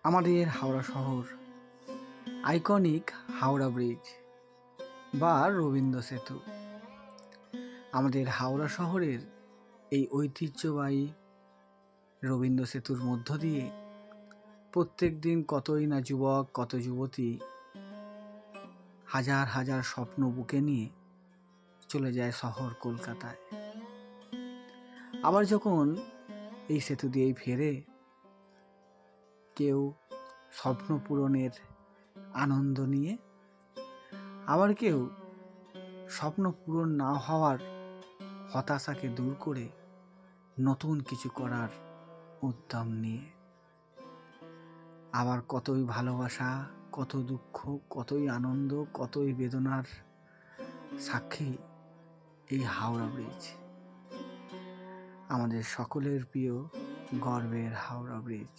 আমাদের হাওড়া শহর, iconic Howrah bridge বা রবীন্দ্র সেতু। আমাদের হাওড়া শহরের এই ঐতিহ্যবাহী রবীন্দ্র সেতুর মধ্য দিয়ে প্রত্যেক দিন কতই না যুবক, কত যুবতী হাজার হাজার স্বপ্ন বুকে নিয়ে চলে যায় শহর কলকাতায়। আবার যখন এই সেতু দিয়েই ফেরে, কেউ স্বপ্ন পূরণের আনন্দ নিয়ে, আবার কেউ স্বপ্ন পূরণ না হওয়ার হতাশাকে দূর করে নতুন কিছু করার উদ্যম নিয়ে। আবার কতই ভালোবাসা, কত দুঃখ, কতই আনন্দ, কতই বেদনার সাক্ষী এই হাওড়া ব্রিজ, আমাদের সকলের প্রিয় গর্বের হাওড়া ব্রিজ।